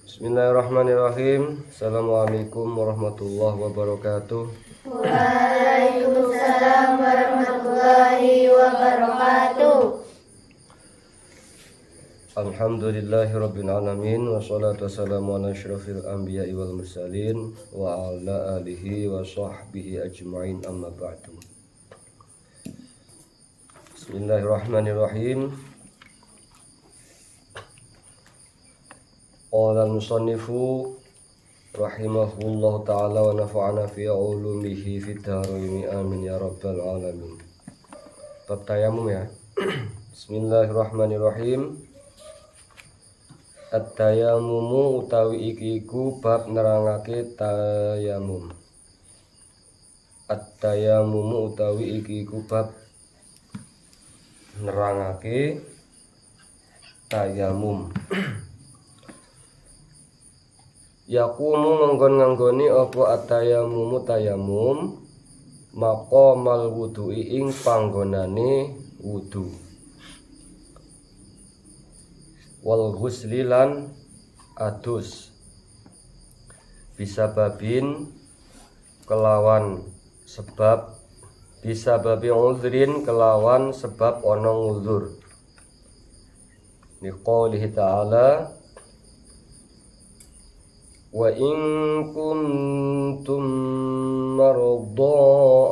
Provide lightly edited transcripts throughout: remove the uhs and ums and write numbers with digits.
Bismillahirrahmanirrahim. Assalamualaikum warahmatullahi wabarakatuh. Waalaikumsalam warahmatullahi wabarakatuh. Alhamdulillahirabbil alamin wassalatu wassalamu ala asyrafil anbiya'i wal mursalin wa ala alihi wa sahbihi ajmain amma ba'du. Bismillahirrahmanirrahim. Qala al-musannifu rahimahullahu ta'ala wa nafa'ana fi ulumihi fid dharain amin ya rabbal alamin. Bab tayamum ya. Bismillahirrahmanirrahim. At-tayamumu utawi iki iku bab nerangake tayamum. At-tayamumu utawi iki iku bab nerangake tayamum. Yakumu nganggon-nganggoni apa at-tayamumu tayamum maqamal wudu'i ing panggonane wudu. Wal ghusli lan adus bisa babin kelawan sebab bisa babi uzrin kelawan sebab ana uzur. Ni qoulihi ta'ala wa in kuntum maradha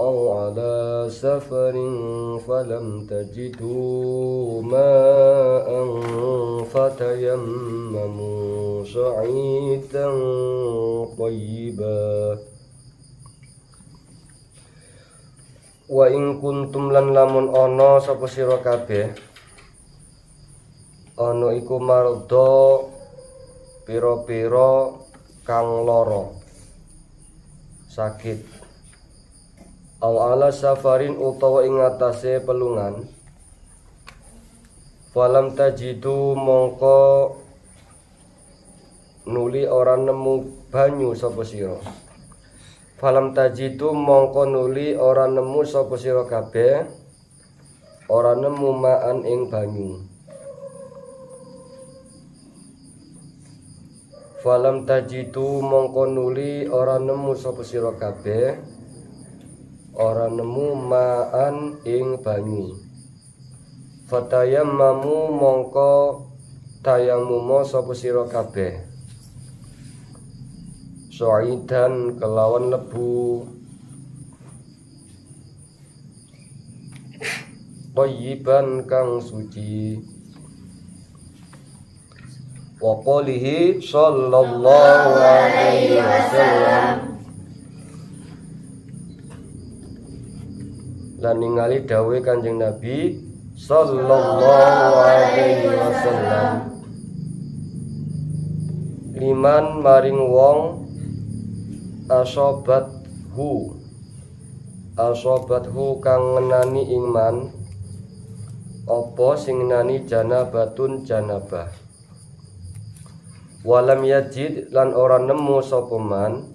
aw ala safarin falam tajidu ma'an fatayammamu sa'idan thayyiban wa in kuntum lan lamun ana sapa sira kabeh ana iku maradha pira-pira kang loro sakit aw ala safarin utawa ing atase pelungan falam tajidu mongko nuli ora nemu banyu sapa sira falam tajidu mongko nuli ora nemu sapa sira kabeh ora nemu maan ing banyu. Falam tajidu mongko nuli ora nemu sapa sira kabeh ora nemu maan ing banyu. Fatayammamu mongko tayamum sapa sira kabeh sa'idan kelawan lebu thayyiban kang suci. Wa qalihi sallallahu alaihi wasallam lan ningali dawuhe Kanjeng Nabi sallallahu alaihi wasallam liman maring wong asobathu kang ngenani iman apa sing ngenani janabatun janabah walam yajid lan ora nemu sapa man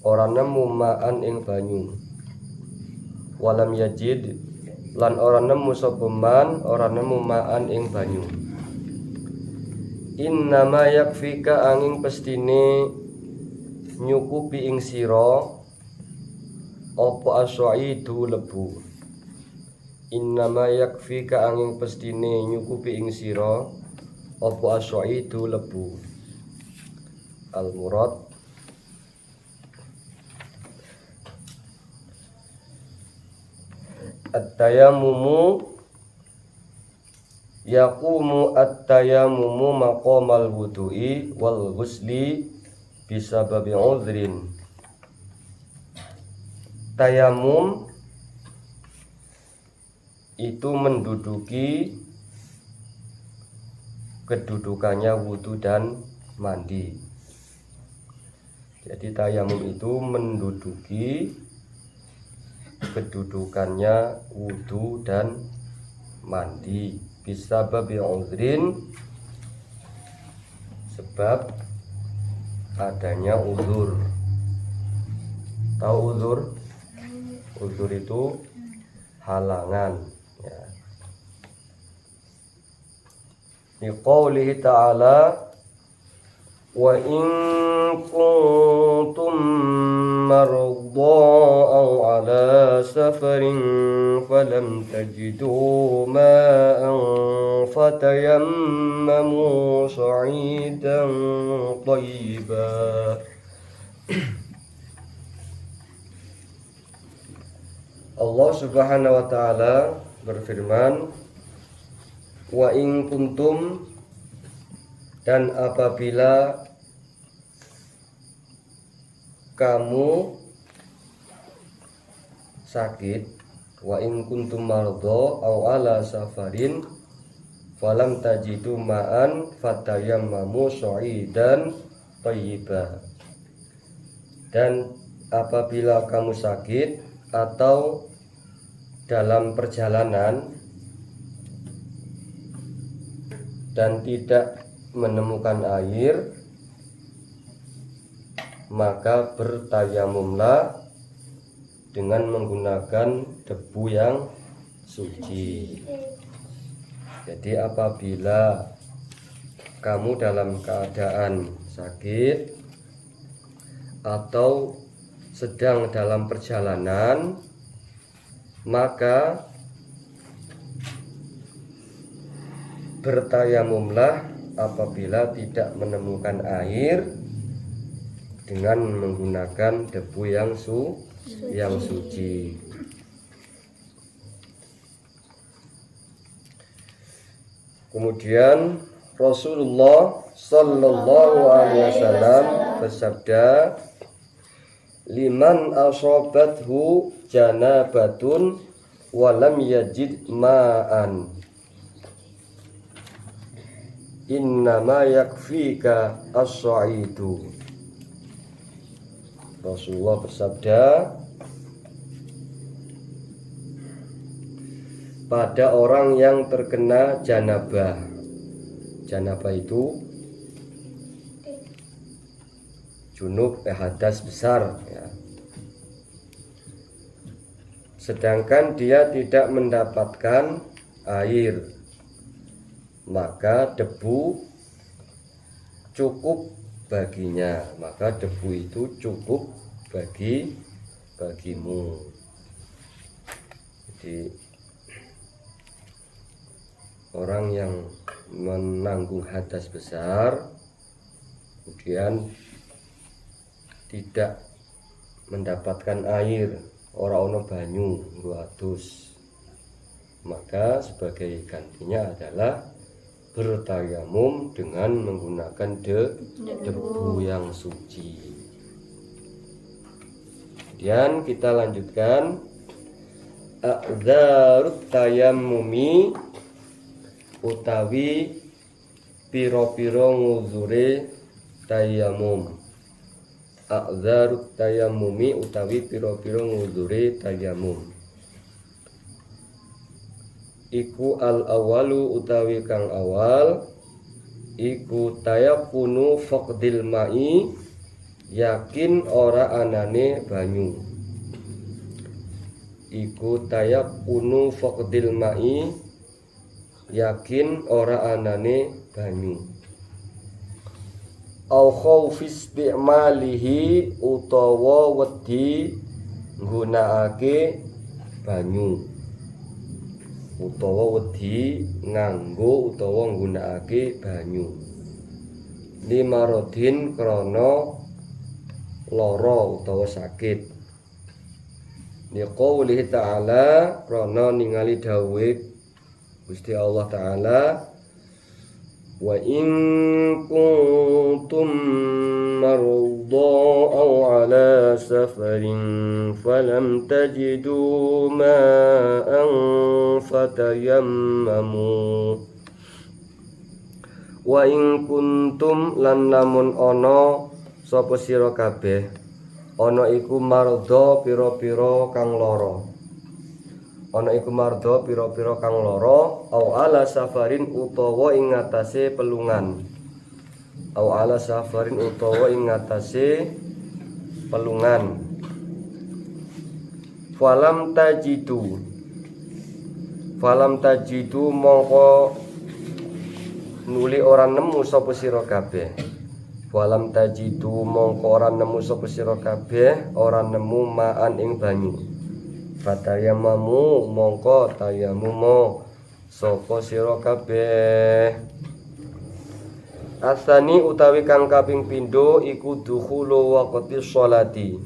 ora nemu maan ing banyu walam yajid lan ora nemu sapa man ora nemu maan ing banyu. Innama yakfika angin pestine nyukupi ing sira apa asaidu lebu. Innama yakfika angin pestine nyukupi ing sira apa asaidu lebu. Al-murad at-tayammumu yaqumu at-tayammumu maqamal wudu'i wal ghusli bisababi udhrin. Tayamum itu menduduki kedudukannya wudu dan mandi. Jadi tayamum itu menduduki kedudukannya wudu dan mandi. Bisababi udhrin sebab adanya uzur. Tahu uzur? Uzur itu halangan ya. Liqaulihi ta'ala Wa in kuntum marda aw ala safarin falam tajidu ma'an fatayammamu sa'idan thayyiban. Allah Subhanahu wa taala berfirman, wa in kuntum, dan apabila kamu sakit, wa in kuntum mardo aw ala safarin falam tajidu ma'an fatayammamu sa'idan thayyiban. Dan apabila kamu sakit atau dalam perjalanan dan tidak menemukan air, maka bertayamumlah dengan menggunakan debu yang suci. Jadi apabila kamu dalam keadaan sakit atau sedang dalam perjalanan, maka bertayamumlah apabila tidak menemukan air dengan menggunakan debu yang suci. Kemudian Rasulullah Sallallahu Alaihi Wasallam bersabda, liman asobathu janabatun walam yajid ma'an innama yakfika as-sa'idu. Rasulullah bersabda, pada orang yang terkena janabah. Janabah itu junub, hadas besar ya. Sedangkan dia tidak mendapatkan air, maka debu cukup baginya, maka debu itu cukup bagimu. Jadi orang yang menanggung hadas besar kemudian tidak mendapatkan air, ora ono banyu adus, maka sebagai gantinya adalah bertayamum dengan menggunakan debu yang suci. Kemudian kita lanjutkan a'dzarut tayammumi, utawi piro-piro nguzure tayamum. A'dzarut tayammumi, utawi piro-piro nguzure tayamum. Iku al-awalu, utawi kang awal, iku tayakunu faqdil ma'i, yakin ora anane banyu. Iku tayakunu faqdil ma'i, yakin ora anane banyu. Au khaufis bi'malihi, utawa wedi nggunakake banyu, utawa wedi nganggo utawa nggunakake banyu. Limarodin, krana lara utawa sakit. Liqaulihi ta'ala, krana ningali dawuh Gusti Allah Ta'ala, wa in kuntum marda aw ala safarin falam tajidu ma'an fatayammamu. Wa in kuntum, lan lamun ana sapa sira kabeh, ana iku marda pira-pira kang lara, ana iku marda pira-pira kang lara, au ala safarin, utawa ing ngatasé pelungan, au ala safarin, utawa ing ngatasé pelungan. Falam tajidu, mongko nuli ora nemu sapa sira kabeh. walam tajidu mongko ora nemu sapa sira kabeh ora nemu maan ing banyu fatayamamu mongko tayamumo sapa sira kabeh. Asani utawi kang kaping pindho iku dukhulu waqti sholati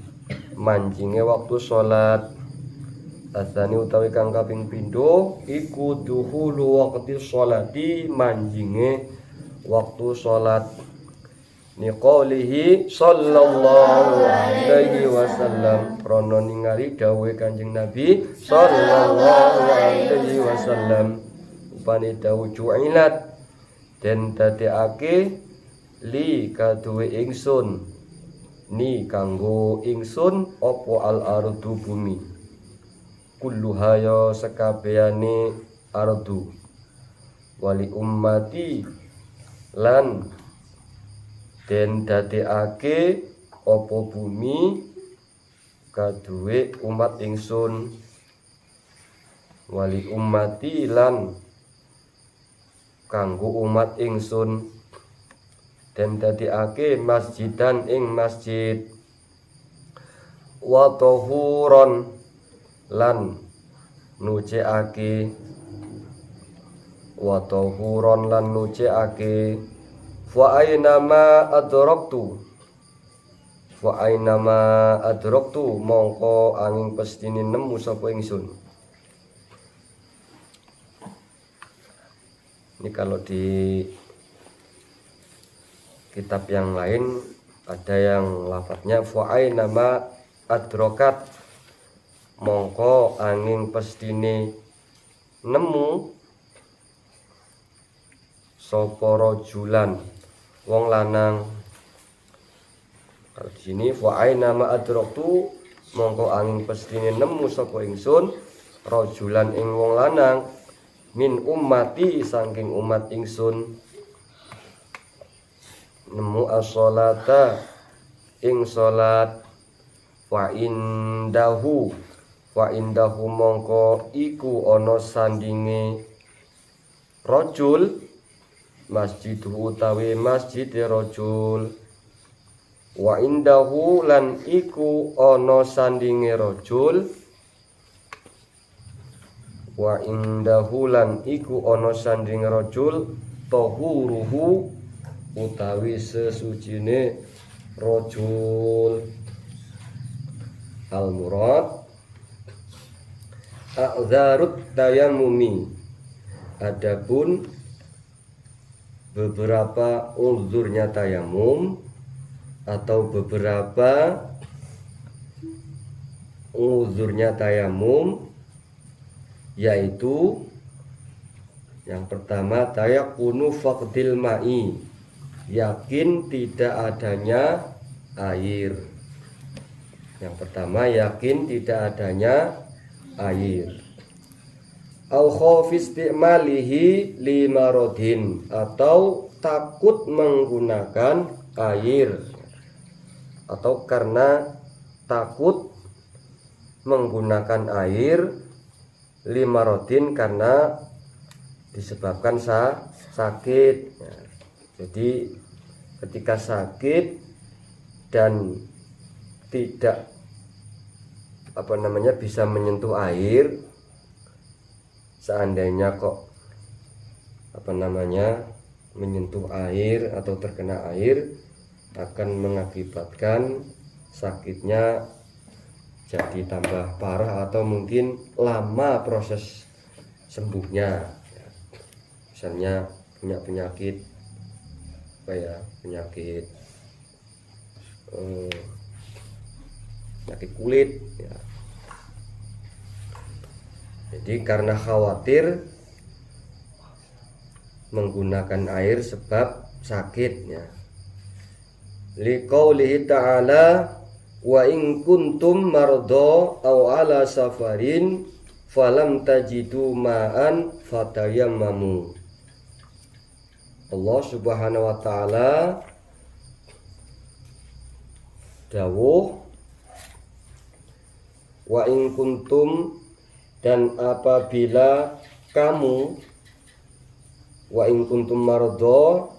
manjinge waktu salat. Asani utawi kang kaping pindho iku dukhulu waqti sholati manjinge waktu salat. Niqaulihi sallallahu alaihi wasallam krana ningali dawuhe Kanjeng Nabi sallallahu alaihi wasallam upane dawuh ju'ilat den dadekake li kaduwe ingsun ni kanggo ingsun apa al-ardu bumi kulluha ya sekabehane ardu wali ummati lan den dadekake apa bumi kaduwe umat ingsun wali ummati lan kanggo umat ingsun den dadekake masjidan ing masjid wa tahuron lan nuceake wa tahuron lan nuceake fa ainama adraktu mongko angin pestine nemu sapa ingsun. Ini kalau di kitab yang lain ada yang lafadznya fa ainama adrakat mongko angin pestine nemu sapa rajulan wong lanang. Kalau di sini fa aina ma adraktu mongko angin pestine nemu sapa ingsun rajulan ing wong lanang min ummati saking umat ingsun nemu as-sholata ing salat wa indahu mongko iku ana sandinge rajul masjidu utawi masjid rajul wa indahu lan iku ana sandinge rajul wa indahu lan iku ana sandinge rajul tahuruhu utawi sesucine rajul. Al murad a'dzarut tayammumi adapun beberapa uzurnya tayamum atau beberapa uzurnya tayamum yaitu yang pertama tayakunu faqdil ma'i yakin tidak adanya air. Yang pertama yakin tidak adanya air. Au khawfi istimalihi limarodin atau takut menggunakan air atau karena takut menggunakan air limarodin karena disebabkan sakit. Jadi ketika sakit dan tidak bisa menyentuh air, seandainya kok menyentuh air atau terkena air akan mengakibatkan sakitnya jadi tambah parah atau mungkin lama proses sembuhnya. Misalnya punya penyakit penyakit kulit ya. Jadi karena khawatir menggunakan air sebab sakitnya. Liqaulihi ta'ala wa in kuntum mardo aw ala safarin falam tajidu ma'an fatayammamu. Allah Subhanahu wa taala dawuh wa in kuntum dan apabila kamu wa in kuntum mardo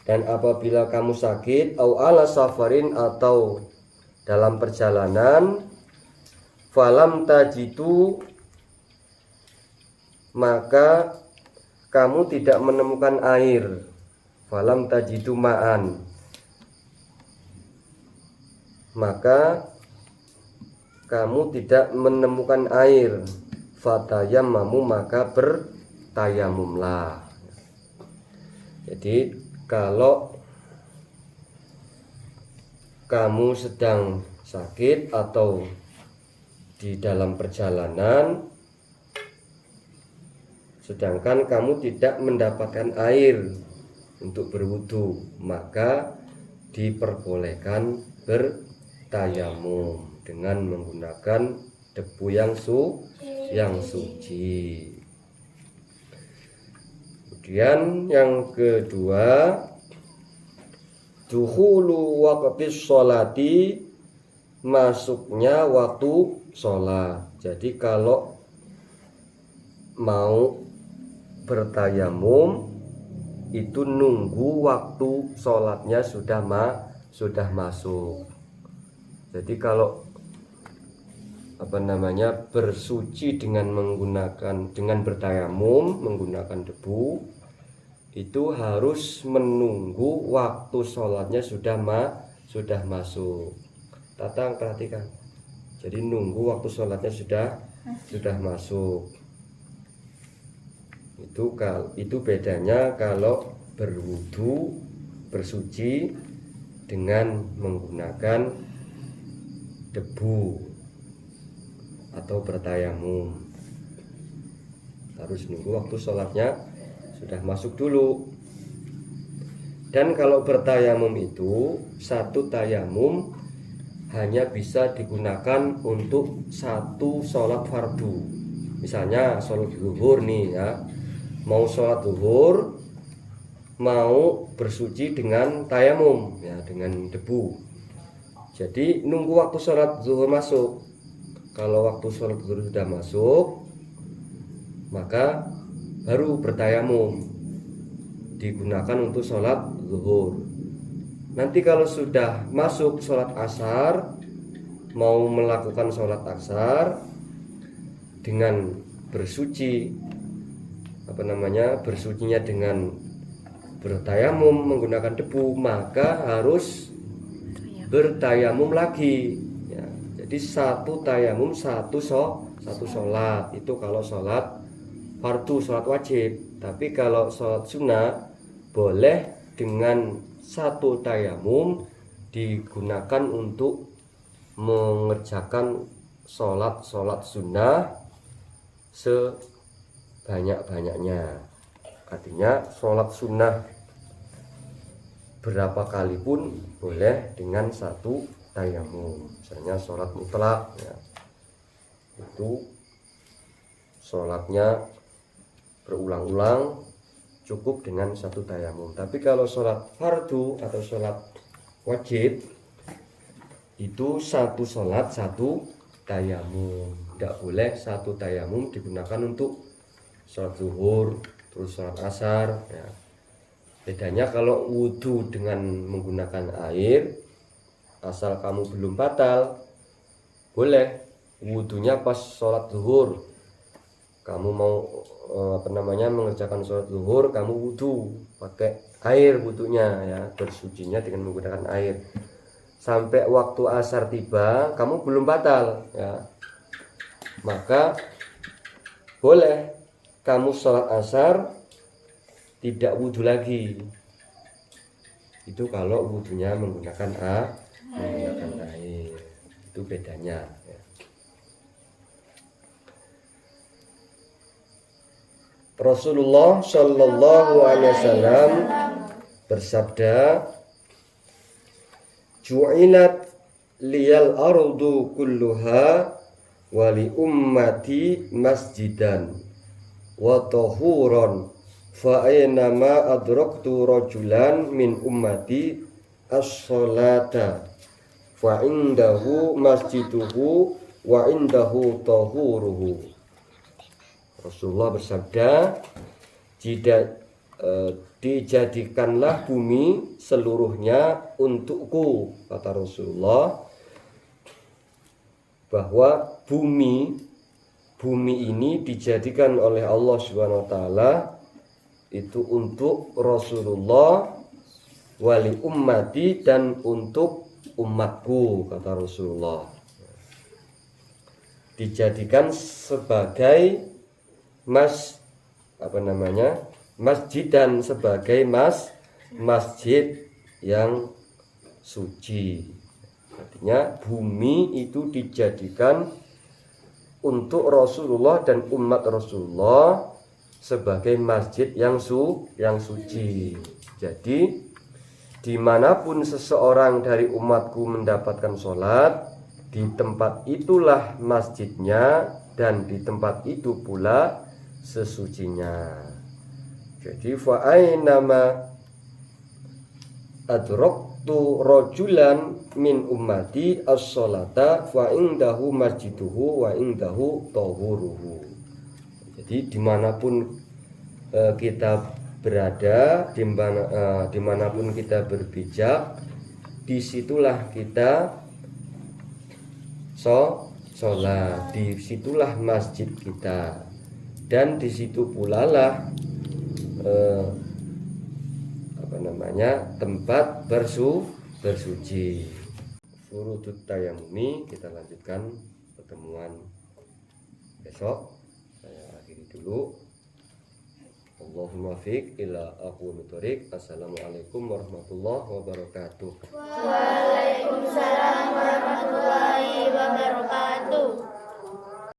Dan apabila kamu sakit au ala safarin atau dalam perjalanan, falam tajitu, maka kamu tidak menemukan air. Falam tajitu ma'an, maka kamu tidak menemukan air. Fatayammamu, maka bertayamumlah. Jadi kalau kamu sedang sakit atau di dalam perjalanan, sedangkan kamu tidak mendapatkan air untuk berwudu, maka diperbolehkan bertayamum dengan menggunakan debu yang suci. Kemudian yang kedua, dukhulu waqtis sholati, masuknya waktu sholat. Jadi kalau mau bertayamum itu nunggu waktu sholatnya sudah masuk. Jadi kalau bersuci dengan bertayamum menggunakan debu, itu harus menunggu waktu sholatnya sudah masuk. Tatang, perhatikan. Jadi nunggu waktu sholatnya sudah masuk. Itu bedanya kalau berwudu, bersuci dengan menggunakan debu atau bertayamum. Harus nunggu waktu sholatnya sudah masuk dulu. Dan kalau bertayamum itu, satu tayamum hanya bisa digunakan untuk satu sholat fardu. Misalnya sholat zuhur nih ya, mau sholat zuhur, mau bersuci dengan tayamum ya, dengan debu. Jadi nunggu waktu sholat zuhur masuk. Kalau waktu sholat zuhur sudah masuk, maka baru bertayamum digunakan untuk sholat zuhur. Nanti kalau sudah masuk sholat asar, mau melakukan sholat asar dengan bersucinya dengan bertayamum menggunakan debu, maka harus bertayamum lagi ya. Jadi satu tayamum satu sholat. Itu kalau sholat fardu, sholat wajib. Tapi kalau sholat sunnah boleh dengan satu tayamum digunakan untuk mengerjakan sholat sunnah sebanyak-banyaknya. Artinya sholat sunnah berapa kali pun boleh dengan satu tayamum. Misalnya sholat mutlak ya, itu sholatnya berulang-ulang cukup dengan satu tayamum. Tapi kalau sholat fardu atau sholat wajib, itu satu sholat satu tayamum. Tidak boleh satu tayamum digunakan untuk sholat zuhur terus sholat asar ya. Bedanya kalau wudhu dengan menggunakan air, asal kamu belum batal, boleh wudhunya pas sholat zuhur. Kamu mau mengerjakan sholat zuhur, kamu wudhu pakai air wudhunya ya, bersucinya dengan menggunakan air. Sampai waktu asar tiba, kamu belum batal ya, maka boleh kamu sholat asar tidak wudhu lagi. Itu kalau wudhunya menggunakan air. Itu bedanya ya. Rasulullah Shallallahu Alaihi Wasallam bersabda, "Ju'ilat liyal ardu kulluha wa li ummati masjidan wa tahuran, fa aynama adraktu rajulan min ummati as-salata fa indahu masjiduhu wa indahu tahuruhu." Rasulullah bersabda, dijadikanlah bumi seluruhnya untukku, kata Rasulullah, bahwa bumi ini dijadikan oleh Allah Subhanahu wa taala itu untuk Rasulullah, wali ummati, dan untuk umatku, kata Rasulullah. Dijadikan sebagai masjid dan sebagai masjid yang suci. Artinya bumi itu dijadikan untuk Rasulullah dan umat Rasulullah sebagai masjid yang suci. Jadi dimanapun seseorang dari umatku mendapatkan sholat, di tempat itulah masjidnya, dan di tempat itu pula sesucinya. Jadi fa'ainama adraktu rajulan min ummati as-sholata fa indahu masjiduhu wa indahu tahuruhu. Jadi dimanapun kita berada, dimanapun kita berpijak, disitulah kita sholat, disitulah masjid kita, dan disitu pula lah tempat bersuci. Furudut tayamumi kita lanjutkan pertemuan besok. Saya akhiri dulu. Allahumma fiq ila aqwamit thoriq. Assalamualaikum warahmatullahi wabarakatuh. Waalaikumsalam warahmatullahi wabarakatuh.